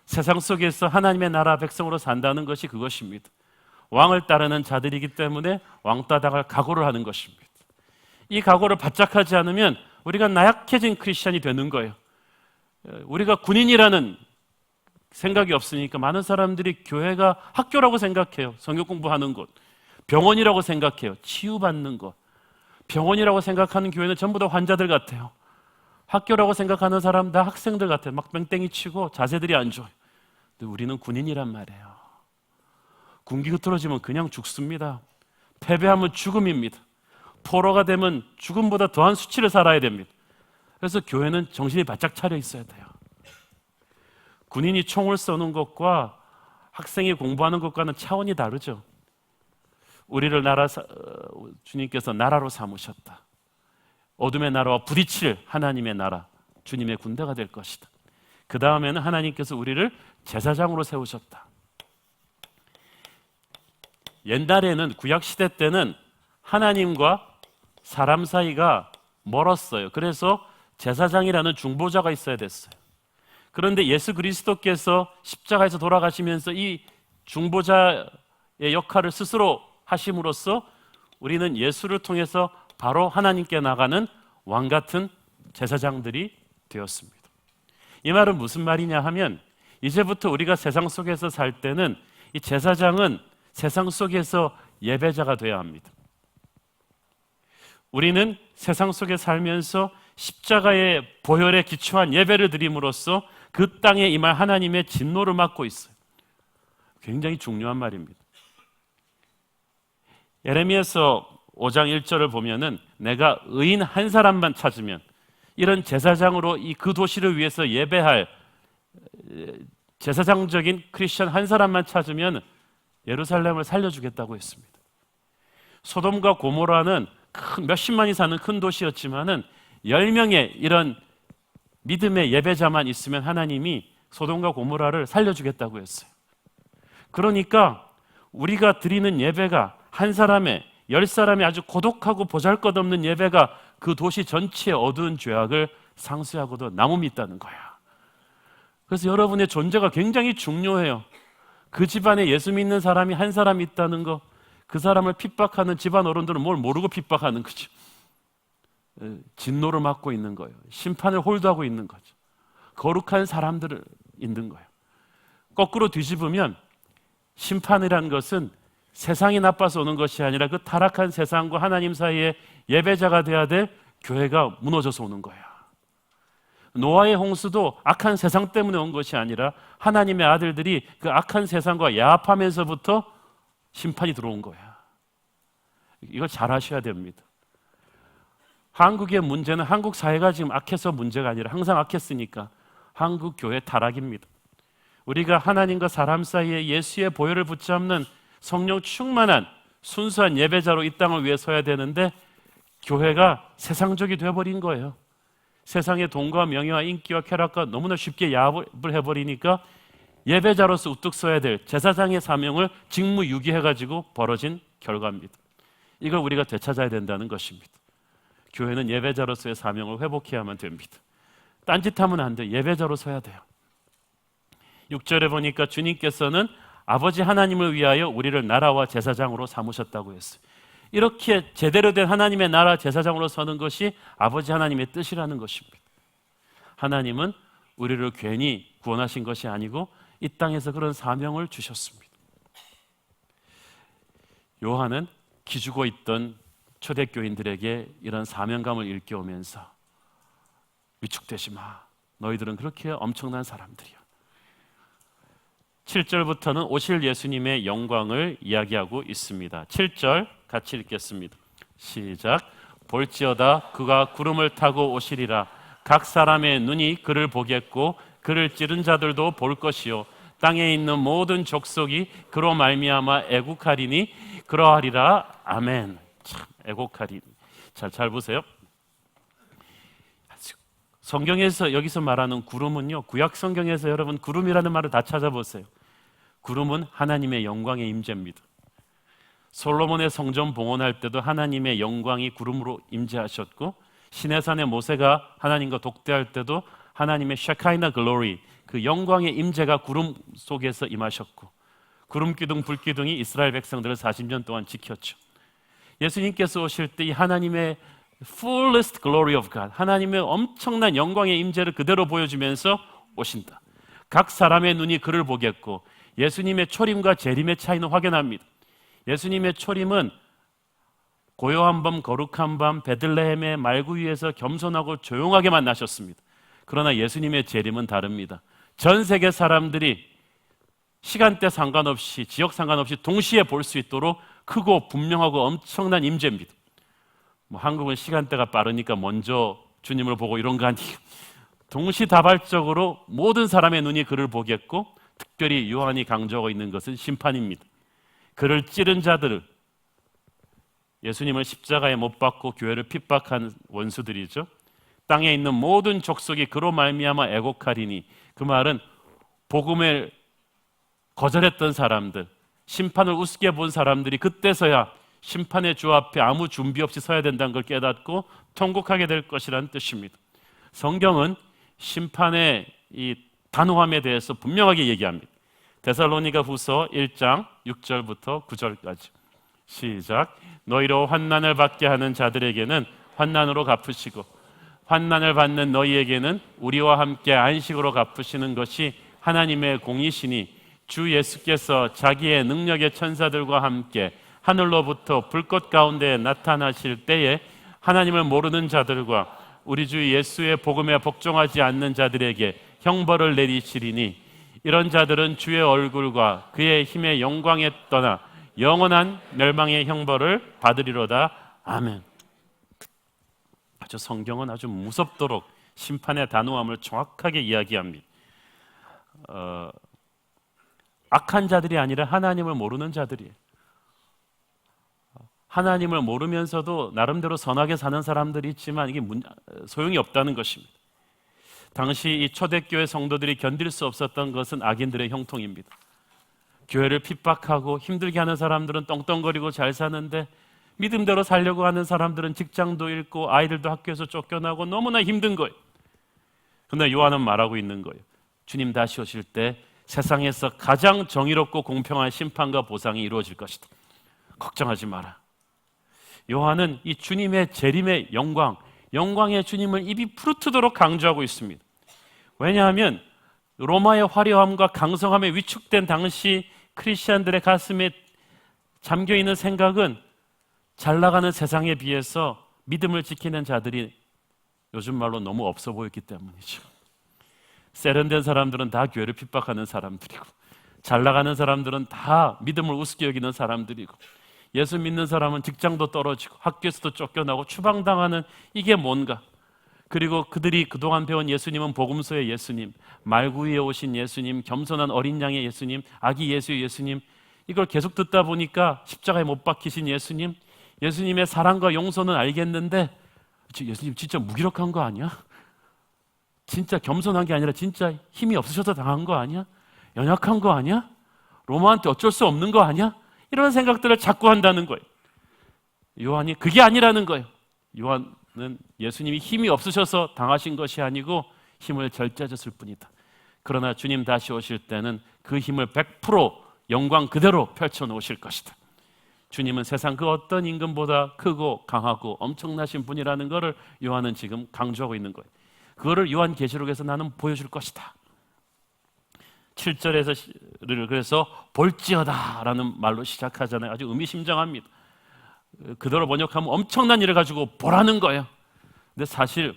세상 속에서 하나님의 나라 백성으로 산다는 것이 그것입니다. 왕을 따르는 자들이기 때문에 왕따 당할 각오를 하는 것입니다. 이 각오를 바짝 하지 않으면 우리가 나약해진 크리스천이 되는 거예요. 우리가 군인이라는 생각이 없으니까 많은 사람들이 교회가 학교라고 생각해요. 성경 공부하는 곳. 병원이라고 생각해요. 치유받는 것. 병원이라고 생각하는 교회는 전부 다 환자들 같아요. 학교라고 생각하는 사람 다 학생들 같아요. 막 뺑뺑이 치고 자세들이 안 좋아요. 근데 우리는 군인이란 말이에요. 군기 흐트러지면 그냥 죽습니다. 패배하면 죽음입니다. 포로가 되면 죽음보다 더한 수치를 살아야 됩니다. 그래서 교회는 정신이 바짝 차려 있어야 돼요. 군인이 총을 쏘는 것과 학생이 공부하는 것과는 차원이 다르죠. 우리를 주님께서 나라로 삼으셨다. 어둠의 나라와 부딪힐 하나님의 나라, 주님의 군대가 될 것이다. 그 다음에는 하나님께서 우리를 제사장으로 세우셨다. 옛날에는 구약시대 때는 하나님과 사람 사이가 멀었어요. 그래서 제사장이라는 중보자가 있어야 됐어요. 그런데 예수 그리스도께서 십자가에서 돌아가시면서 이 중보자의 역할을 스스로 하심으로써 우리는 예수를 통해서 바로 하나님께 나가는 왕 같은 제사장들이 되었습니다. 이 말은 무슨 말이냐 하면 이제부터 우리가 세상 속에서 살 때는 이 제사장은 세상 속에서 예배자가 되어야 합니다. 우리는 세상 속에 살면서 십자가의 보혈에 기초한 예배를 드림으로써 그 땅에 임할 하나님의 진노를 막고 있어요. 굉장히 중요한 말입니다. 예레미야서 5장 1절을 보면은 내가 의인 한 사람만 찾으면 이런 제사장으로 그 도시를 위해서 예배할 제사장적인 크리스천 한 사람만 찾으면 예루살렘을 살려주겠다고 했습니다. 소돔과 고모라는 몇십만이 사는 큰 도시였지만은 10명의 이런 믿음의 예배자만 있으면 하나님이 소돔과 고모라를 살려주겠다고 했어요. 그러니까 우리가 드리는 예배가 한 사람의 10사람의 아주 고독하고 보잘것없는 예배가 그 도시 전체의 어두운 죄악을 상쇄하고도 남음이 있다는 거야. 그래서 여러분의 존재가 굉장히 중요해요. 그 집안에 예수 믿는 사람이 한 사람 있다는 거, 그 사람을 핍박하는 집안 어른들은 뭘 모르고 핍박하는 거죠. 진노를 맡고 있는 거예요. 심판을 홀도하고 있는 거죠. 거룩한 사람들을 있는 거예요. 거꾸로 뒤집으면 심판이란 것은 세상이 나빠서 오는 것이 아니라 그 타락한 세상과 하나님 사이에 예배자가 돼야 될 교회가 무너져서 오는 거야. 노아의 홍수도 악한 세상 때문에 온 것이 아니라 하나님의 아들들이 그 악한 세상과 야합하면서부터 심판이 들어온 거야. 이걸 잘 아셔야 됩니다. 한국의 문제는 한국 사회가 지금 악해서 문제가 아니라 항상 악했으니까 한국 교회 타락입니다. 우리가 하나님과 사람 사이에 예수의 보혈을 붙잡는 성령 충만한 순수한 예배자로 이 땅을 위해 서야 되는데 교회가 세상적이 되어버린 거예요. 세상의 돈과 명예와 인기와 쾌락과 너무나 쉽게 야합을 해버리니까 예배자로서 우뚝 서야 될 제사장의 사명을 직무유기해가지고 벌어진 결과입니다. 이걸 우리가 되찾아야 된다는 것입니다. 교회는 예배자로서의 사명을 회복해야만 됩니다. 딴짓하면 안 돼요. 예배자로 서야 돼요. 6절에 보니까 주님께서는 아버지 하나님을 위하여 우리를 나라와 제사장으로 삼으셨다고 했어요. 이렇게 제대로 된 하나님의 나라 제사장으로 서는 것이 아버지 하나님의 뜻이라는 것입니다. 하나님은 우리를 괜히 구원하신 것이 아니고 이 땅에서 그런 사명을 주셨습니다. 요한은 기죽어 있던 초대교인들에게 이런 사명감을 일깨우면서 위축되지 마. 너희들은 그렇게 엄청난 사람들이야. 7절부터는 오실 예수님의 영광을 이야기하고 있습니다. 7절 같이 읽겠습니다. 시작. 볼지어다 그가 구름을 타고 오시리라. 각 사람의 눈이 그를 보겠고 그를 찌른 자들도 볼 것이요 땅에 있는 모든 족속이 그로 말미암아 애국하리니 그러하리라. 아멘. 참 애곡하리. 잘 보세요. 성경에서 여기서 말하는 구름은요, 구약 성경에서 여러분 구름이라는 말을 다 찾아보세요. 구름은 하나님의 영광의 임재입니다. 솔로몬의 성전 봉헌할 때도 하나님의 영광이 구름으로 임재하셨고, 시내산의 모세가 하나님과 독대할 때도 하나님의 샤카이나 글로리, 그 영광의 임재가 구름 속에서 임하셨고, 구름 기둥 불 기둥이 이스라엘 백성들을 40년 동안 지켰죠. 예수님께서 오실 때 이 하나님의 fullest glory of God, 하나님의 엄청난 영광의 임재를 그대로 보여주면서 오신다. 각 사람의 눈이 그를 보겠고, 예수님의 초림과 재림의 차이는 확연합니다. 예수님의 초림은 고요한 밤 거룩한 밤 베들레헴의 말구 위에서 겸손하고 조용하게만 나셨습니다. 그러나 예수님의 재림은 다릅니다. 전 세계 사람들이 시간대 상관없이 지역 상관없이 동시에 볼 수 있도록 크고 분명하고 엄청난 임재입니다. 한국은 시간대가 빠르니까 먼저 주님을 보고 이런 거 아니에요. 동시다발적으로 모든 사람의 눈이 그를 보겠고, 특별히 요한이 강조하고 있는 것은 심판입니다. 그를 찌른 자들, 예수님을 십자가에 못 박고 교회를 핍박한 원수들이죠. 땅에 있는 모든 족속이 그로 말미암아 애곡하리니, 그 말은 복음을 거절했던 사람들, 심판을 우습게 본 사람들이 그때서야 심판의 주 앞에 아무 준비 없이 서야 된다는 걸 깨닫고 통곡하게 될 것이라는 뜻입니다. 성경은 심판의 이 단호함에 대해서 분명하게 얘기합니다. 데살로니가 후서 1장 6절부터 9절까지 시작. 너희로 환난을 받게 하는 자들에게는 환난으로 갚으시고 환난을 받는 너희에게는 우리와 함께 안식으로 갚으시는 것이 하나님의 공이시니, 주 예수께서 자기의 능력의 천사들과 함께 하늘로부터 불꽃 가운데 나타나실 때에 하나님을 모르는 자들과 우리 주 예수의 복음에 복종하지 않는 자들에게 형벌을 내리시리니, 이런 자들은 주의 얼굴과 그의 힘의 영광에 떠나 영원한 멸망의 형벌을 받으리로다. 아멘. 아주 성경은 아주 무섭도록 심판의 단호함을 정확하게 이야기합니다. 악한 자들이 아니라 하나님을 모르는 자들이에요. 하나님을 모르면서도 나름대로 선하게 사는 사람들이 있지만 이게 소용이 없다는 것입니다. 당시 이 초대교회 성도들이 견딜 수 없었던 것은 악인들의 형통입니다. 교회를 핍박하고 힘들게 하는 사람들은 떵떵거리고 잘 사는데 믿음대로 살려고 하는 사람들은 직장도 잃고 아이들도 학교에서 쫓겨나고 너무나 힘든 거예요. 그런데 요한은 말하고 있는 거예요. 주님 다시 오실 때 세상에서 가장 정의롭고 공평한 심판과 보상이 이루어질 것이다. 걱정하지 마라. 요한은 이 주님의 재림의 영광의 주님을 입이 푸르트도록 강조하고 있습니다. 왜냐하면 로마의 화려함과 강성함에 위축된 당시 크리스천들의 가슴에 잠겨있는 생각은 잘 나가는 세상에 비해서 믿음을 지키는 자들이 요즘 말로 너무 없어 보였기 때문이죠. 세련된 사람들은 다 교회를 핍박하는 사람들이고, 잘 나가는 사람들은 다 믿음을 우습게 여기는 사람들이고, 예수 믿는 사람은 직장도 떨어지고 학교에서도 쫓겨나고 추방당하는, 이게 뭔가. 그리고 그들이 그동안 배운 예수님은 복음서의 예수님, 말구이에 오신 예수님, 겸손한 어린 양의 예수님, 아기 예수의 예수님, 이걸 계속 듣다 보니까 십자가에 못 박히신 예수님, 예수님의 사랑과 용서는 알겠는데 예수님 진짜 무기력한 거 아니야? 진짜 겸손한 게 아니라 진짜 힘이 없으셔서 당한 거 아니야? 연약한 거 아니야? 로마한테 어쩔 수 없는 거 아니야? 이런 생각들을 자꾸 한다는 거예요. 요한이 그게 아니라는 거예요. 요한은 예수님이 힘이 없으셔서 당하신 것이 아니고 힘을 절제하셨을 뿐이다. 그러나 주님 다시 오실 때는 그 힘을 100% 영광 그대로 펼쳐놓으실 것이다. 주님은 세상 그 어떤 임금보다 크고 강하고 엄청나신 분이라는 것을 요한은 지금 강조하고 있는 거예요. 그거를 요한계시록에서 나는 보여줄 것이다. 7절에서 그래서 볼지어다라는 말로 시작하잖아요. 아주 의미심장합니다. 그대로 번역하면 엄청난 일을 가지고 보라는 거예요. 근데 사실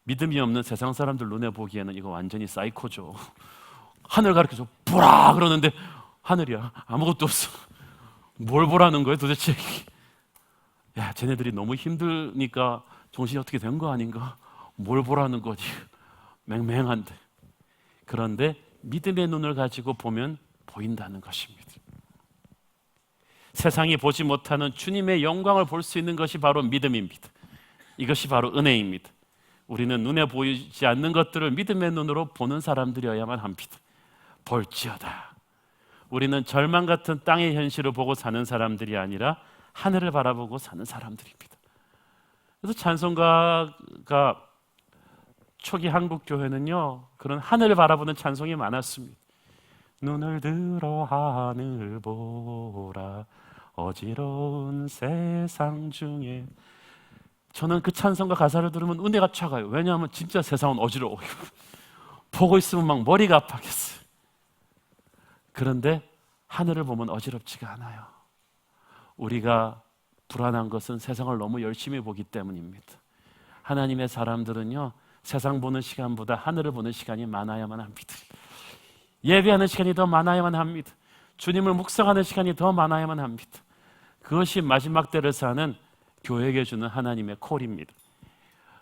믿음이 없는 세상 사람들 눈에 보기에는 이거 완전히 사이코죠. 하늘 가리켜서 보라 그러는데 하늘이야, 아무것도 없어. 뭘 보라는 거예요 도대체? 야, 쟤네들이 너무 힘드니까 정신이 어떻게 된 거 아닌가? 뭘 보라는 거지? 맹맹한데. 그런데 믿음의 눈을 가지고 보면 보인다는 것입니다. 세상이 보지 못하는 주님의 영광을 볼 수 있는 것이 바로 믿음입니다. 이것이 바로 은혜입니다. 우리는 눈에 보이지 않는 것들을 믿음의 눈으로 보는 사람들이어야만 합니다. 볼지어다. 우리는 절망 같은 땅의 현실을 보고 사는 사람들이 아니라 하늘을 바라보고 사는 사람들입니다. 그래서 찬송가가 초기 한국 교회는요, 그런 하늘을 바라보는 찬송이 많았습니다. 눈을 들어 하늘 보라 어지러운 세상 중에. 저는 그 찬송가 가사를 들으면 은혜가 차가요. 왜냐하면 진짜 세상은 어지러워요. 보고 있으면 막 머리가 아파겠어요. 그런데 하늘을 보면 어지럽지가 않아요. 우리가 불안한 것은 세상을 너무 열심히 보기 때문입니다. 하나님의 사람들은요, 세상 보는 시간보다 하늘을 보는 시간이 많아야만 합니다. 예배하는 시간이 더 많아야만 합니다. 주님을 묵상하는 시간이 더 많아야만 합니다. 그것이 마지막 때를 사는 교회에게 주는 하나님의 콜입니다.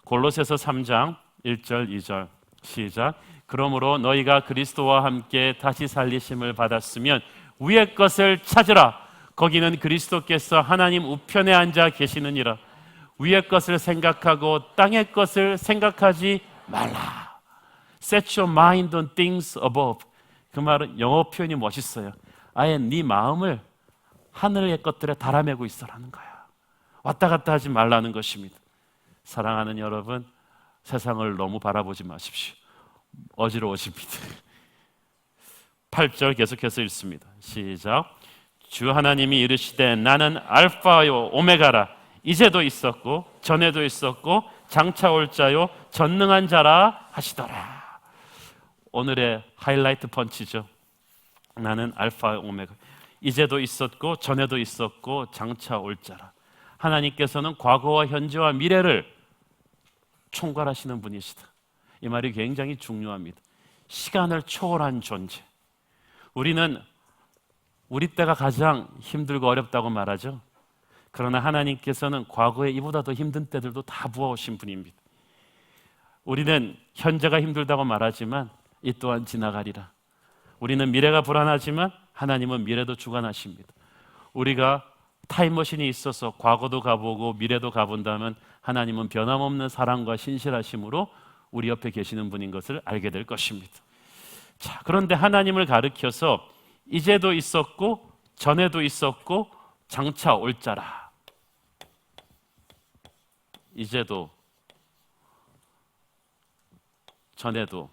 골로새서 3장 1절 2절 시작. 그러므로 너희가 그리스도와 함께 다시 살리심을 받았으면 위의 것을 찾으라. 거기는 그리스도께서 하나님 우편에 앉아 계시느니라. 위의 것을 생각하고 땅의 것을 생각하지 말라. Set your mind on things above. 그 말은 영어 표현이 멋있어요. 아예 네 마음을 하늘의 것들에 달아매고 있어라는 거야. 왔다 갔다 하지 말라는 것입니다. 사랑하는 여러분, 세상을 너무 바라보지 마십시오. 어지러워집니다. 8절 계속해서 읽습니다. 시작. 주 하나님이 이르시되 나는 알파요 오메가라. 이제도 있었고 전에도 있었고 장차 올 자요 전능한 자라 하시더라. 오늘의 하이라이트 펀치죠. 나는 알파 오메가. 이제도 있었고 전에도 있었고 장차 올 자라. 하나님께서는 과거와 현재와 미래를 총괄하시는 분이시다. 이 말이 굉장히 중요합니다. 시간을 초월한 존재. 우리는 우리 때가 가장 힘들고 어렵다고 말하죠. 그러나 하나님께서는 과거에 이보다 더 힘든 때들도 다 부어오신 분입니다. 우리는 현재가 힘들다고 말하지만 이 또한 지나가리라. 우리는 미래가 불안하지만 하나님은 미래도 주관하십니다. 우리가 타임머신이 있어서 과거도 가보고 미래도 가본다면 하나님은 변함없는 사랑과 신실하심으로 우리 옆에 계시는 분인 것을 알게 될 것입니다. 자, 그런데 하나님을 가리켜서 이제도 있었고 전에도 있었고 장차 올 자라. 이제도 전에도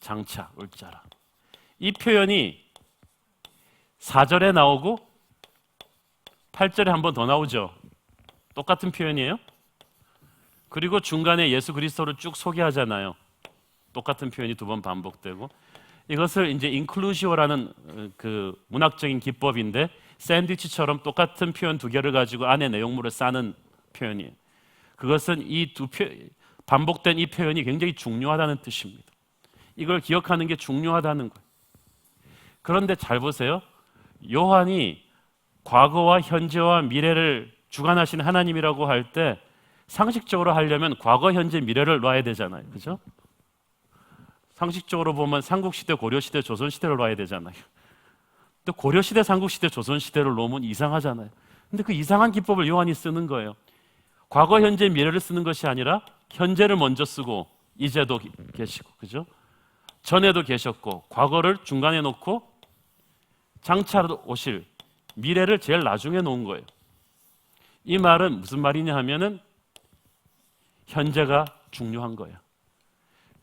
장차 올 자라. 이 표현이 4절에 나오고 8절에 한 번 더 나오죠. 똑같은 표현이에요. 그리고 중간에 예수 그리스도를 쭉 소개하잖아요. 똑같은 표현이 두 번 반복되고, 이것을 이제 인클루시오라는 그 문학적인 기법인데 샌드위치처럼 똑같은 표현 두 개를 가지고 안에 내용물을 싸는 표현이에요. 그것은 이 반복된 이 표현이 굉장히 중요하다는 뜻입니다. 이걸 기억하는 게 중요하다는 거예요. 그런데 잘 보세요. 요한이 과거와 현재와 미래를 주관하신 하나님이라고 할 때 상식적으로 하려면 과거, 현재, 미래를 놔야 되잖아요. 그죠? 상식적으로 보면 삼국시대, 고려시대, 조선시대를 놔야 되잖아요. 근데 고려시대, 삼국시대, 조선시대를 놓으면 이상하잖아요. 근데 그 이상한 기법을 요한이 쓰는 거예요. 과거, 현재, 미래를 쓰는 것이 아니라 현재를 먼저 쓰고 이제도 계시고, 그죠? 전에도 계셨고 과거를 중간에 놓고 장차 오실 미래를 제일 나중에 놓은 거예요. 이 말은 무슨 말이냐 하면은 현재가 중요한 거예요.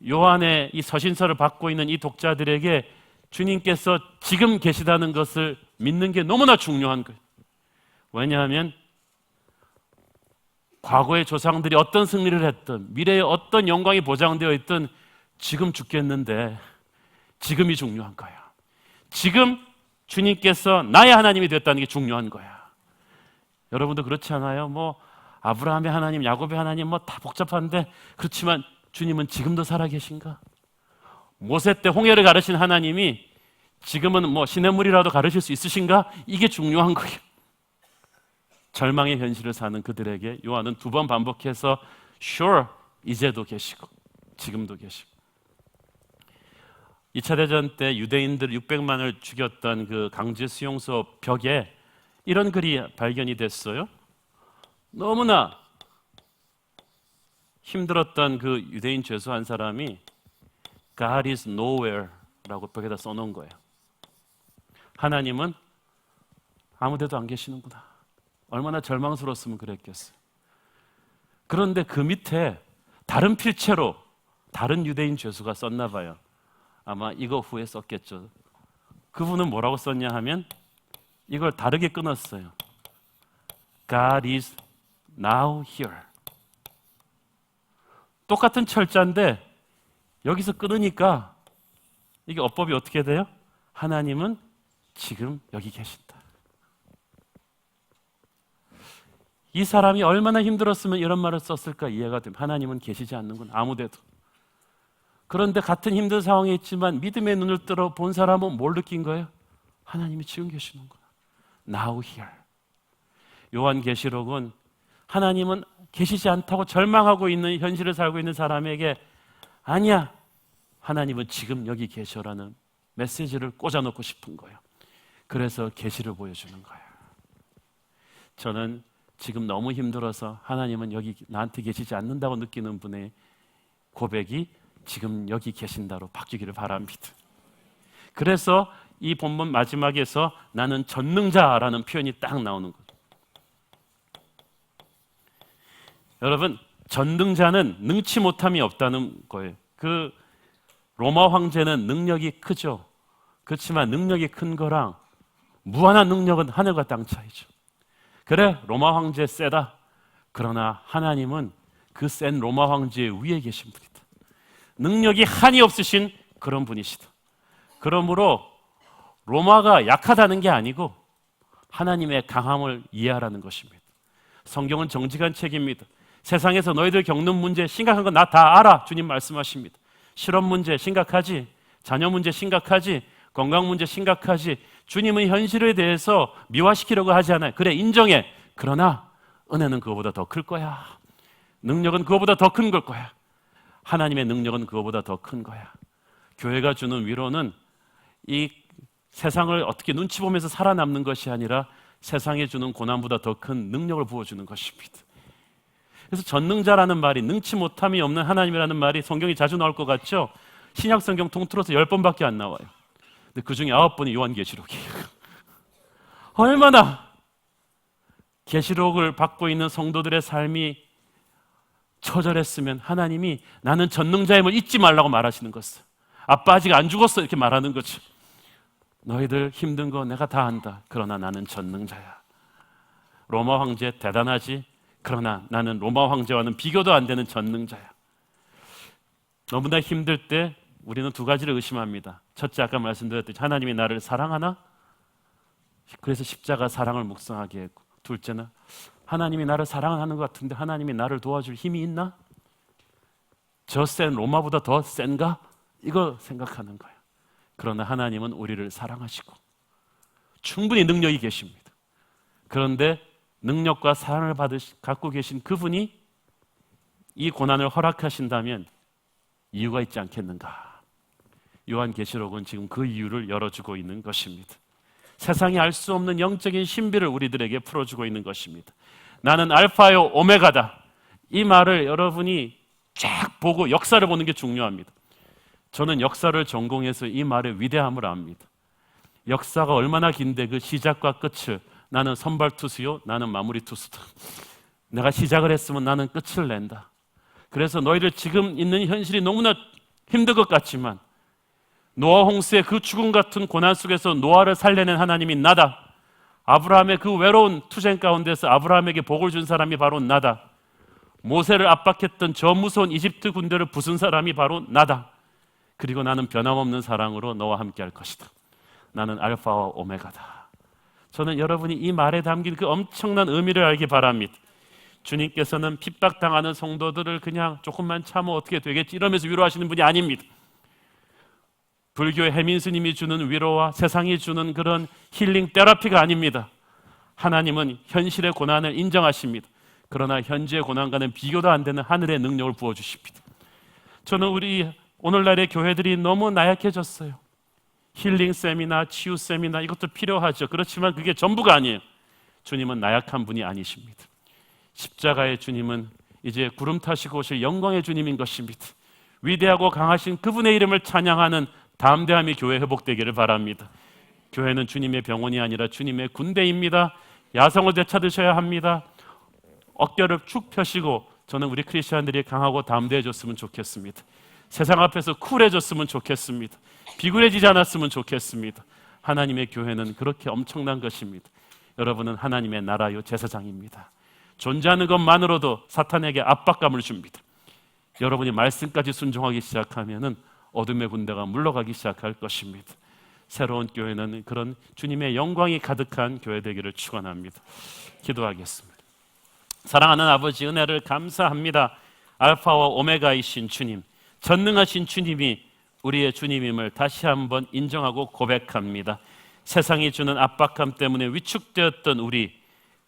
요한의 이 서신서를 받고 있는 이 독자들에게 주님께서 지금 계시다는 것을 믿는 게 너무나 중요한 거예요. 왜냐하면 과거의 조상들이 어떤 승리를 했든 미래에 어떤 영광이 보장되어 있든 지금 죽겠는데 지금이 중요한 거야. 지금 주님께서 나의 하나님이 됐다는 게 중요한 거야. 여러분도 그렇지 않아요? 뭐 아브라함의 하나님, 야곱의 하나님 뭐 다 복잡한데 그렇지만 주님은 지금도 살아계신가? 모세 때 홍해를 가르신 하나님이 지금은 뭐 시냇물이라도 가르칠 수 있으신가? 이게 중요한 거예요. 절망의 현실을 사는 그들에게 요한은 두 번 반복해서 sure, 이제도 계시고 지금도 계시고. 2차 대전 때 유대인들 600만을 죽였던 그 강제 수용소 벽에 이런 글이 발견이 됐어요. 너무나 힘들었던 그 유대인 죄수 한 사람이 God is nowhere 라고 벽에다 써놓은 거예요. 하나님은 아무 데도 안 계시는구나. 얼마나 절망스러웠으면 그랬겠어요. 그런데 그 밑에 다른 필체로 다른 유대인 죄수가 썼나 봐요. 아마 이거 후에 썼겠죠. 그분은 뭐라고 썼냐 하면 이걸 다르게 끊었어요. God is now here. 똑같은 철자인데 여기서 끊으니까 이게 어법이 어떻게 돼요? 하나님은 지금 여기 계신다. 이 사람이 얼마나 힘들었으면 이런 말을 썼을까 이해가 됩니다. 하나님은 계시지 않는군, 아무데도. 그런데 같은 힘든 상황에 있지만 믿음의 눈을 뜨러 본 사람은 뭘 느낀 거예요? 하나님이 지금 계시는구나. Now here. 요한계시록은 하나님은 계시지 않다고 절망하고 있는 현실을 살고 있는 사람에게 아니야, 하나님은 지금 여기 계셔라는 메시지를 꽂아놓고 싶은 거예요. 그래서 계시를 보여주는 거예요. 저는 지금 너무 힘들어서 하나님은 여기 나한테 계시지 않는다고 느끼는 분의 고백이 지금 여기 계신다로 바뀌기를 바랍니다. 그래서 이 본문 마지막에서 나는 전능자라는 표현이 딱 나오는 거예요. 여러분, 전능자는 능치 못함이 없다는 거예요. 그 로마 황제는 능력이 크죠. 그렇지만 능력이 큰 거랑 무한한 능력은 하늘과 땅 차이죠. 그래, 로마 황제 세다. 그러나 하나님은 그 센 로마 황제 위에 계신 분이다. 능력이 한이 없으신 그런 분이시다. 그러므로 로마가 약하다는 게 아니고 하나님의 강함을 이해하라는 것입니다. 성경은 정직한 책입니다. 세상에서 너희들 겪는 문제 심각한 건 나 다 알아. 주님 말씀하십니다. 실업 문제 심각하지? 자녀 문제 심각하지? 건강 문제 심각하지? 주님은 현실에 대해서 미화시키려고 하지 않아요. 그래, 인정해. 그러나 은혜는 그거보다 더 클 거야. 능력은 그거보다 더 큰 걸 거야. 하나님의 능력은 그거보다 더 큰 거야. 교회가 주는 위로는 이 세상을 어떻게 눈치 보면서 살아남는 것이 아니라 세상에 주는 고난보다 더 큰 능력을 부어주는 것입니다. 그래서 전능자라는 말이, 능치 못함이 없는 하나님이라는 말이 성경이 자주 나올 것 같죠? 신약 성경 통틀어서 10번밖에 안 나와요. 근데 그 중에 9번이 요한계시록이에요. 얼마나 계시록을 받고 있는 성도들의 삶이 처절했으면 하나님이 나는 전능자임을 잊지 말라고 말하시는 것을. 아빠 아직 안 죽었어 이렇게 말하는 거죠. 너희들 힘든 거 내가 다 안다. 그러나 나는 전능자야. 로마 황제 대단하지? 그러나 나는 로마 황제와는 비교도 안 되는 전능자야. 너무나 힘들 때 우리는 두 가지를 의심합니다. 첫째, 아까 말씀드렸듯이 하나님이 나를 사랑하나? 그래서 십자가 사랑을 묵상하게 했고, 둘째는 하나님이 나를 사랑하는 것 같은데 하나님이 나를 도와줄 힘이 있나? 저 센 로마보다 더 센가? 이거 생각하는 거예요. 그러나 하나님은 우리를 사랑하시고 충분히 능력이 계십니다. 그런데 능력과 사랑을 갖고 계신 그분이 이 고난을 허락하신다면 이유가 있지 않겠는가? 요한계시록은 지금 그 이유를 열어주고 있는 것입니다. 세상이 알 수 없는 영적인 신비를 우리들에게 풀어주고 있는 것입니다. 나는 알파요 오메가다. 이 말을 여러분이 쫙 보고 역사를 보는 게 중요합니다. 저는 역사를 전공해서 이 말의 위대함을 압니다. 역사가 얼마나 긴데 그 시작과 끝을, 나는 선발 투수요, 나는 마무리 투수다. 내가 시작을 했으면 나는 끝을 낸다. 그래서 너희들 지금 있는 현실이 너무나 힘들 것 같지만 노아 홍수의 그 죽음 같은 고난 속에서 노아를 살려낸 하나님이 나다. 아브라함의 그 외로운 투쟁 가운데서 아브라함에게 복을 준 사람이 바로 나다. 모세를 압박했던 저 무서운 이집트 군대를 부순 사람이 바로 나다. 그리고 나는 변함없는 사랑으로 너와 함께 할 것이다. 나는 알파와 오메가다. 저는 여러분이 이 말에 담긴 그 엄청난 의미를 알기 바랍니다. 주님께서는 핍박당하는 성도들을 그냥 조금만 참아 어떻게 되겠지 이러면서 위로하시는 분이 아닙니다. 불교의 해민 스님이 주는 위로와 세상이 주는 그런 힐링 테라피가 아닙니다. 하나님은 현실의 고난을 인정하십니다. 그러나 현재의 고난과는 비교도 안 되는 하늘의 능력을 부어주십니다. 저는 우리 오늘날의 교회들이 너무 나약해졌어요. 힐링 세미나, 치유 세미나 이것도 필요하죠. 그렇지만 그게 전부가 아니에요. 주님은 나약한 분이 아니십니다. 십자가의 주님은 이제 구름 타시고 오실 영광의 주님인 것입니다. 위대하고 강하신 그분의 이름을 찬양하는 담대함이 교회 회복되기를 바랍니다. 교회는 주님의 병원이 아니라 주님의 군대입니다. 야성을 되찾으셔야 합니다. 어깨를 축 펴시고 저는 우리 크리스천들이 강하고 담대해졌으면 좋겠습니다. 세상 앞에서 쿨해졌으면 좋겠습니다. 비굴해지지 않았으면 좋겠습니다. 하나님의 교회는 그렇게 엄청난 것입니다. 여러분은 하나님의 나라요 제사장입니다. 존재하는 것만으로도 사탄에게 압박감을 줍니다. 여러분이 말씀까지 순종하기 시작하면은 어둠의 군대가 물러가기 시작할 것입니다. 새로운 교회는 그런 주님의 영광이 가득한 교회 되기를 축원합니다. 기도하겠습니다. 사랑하는 아버지, 은혜를 감사합니다. 알파와 오메가이신 주님, 전능하신 주님이 우리의 주님임을 다시 한번 인정하고 고백합니다. 세상이 주는 압박감 때문에 위축되었던 우리,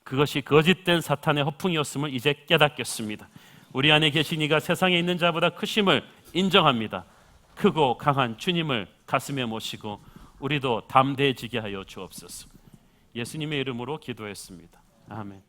그것이 거짓된 사탄의 허풍이었음을 이제 깨닫겠습니다. 우리 안에 계신 이가 세상에 있는 자보다 크심을 인정합니다. 크고 강한 주님을 가슴에 모시고 우리도 담대해지게 하여 주옵소서. 예수님의 이름으로 기도했습니다. 아멘.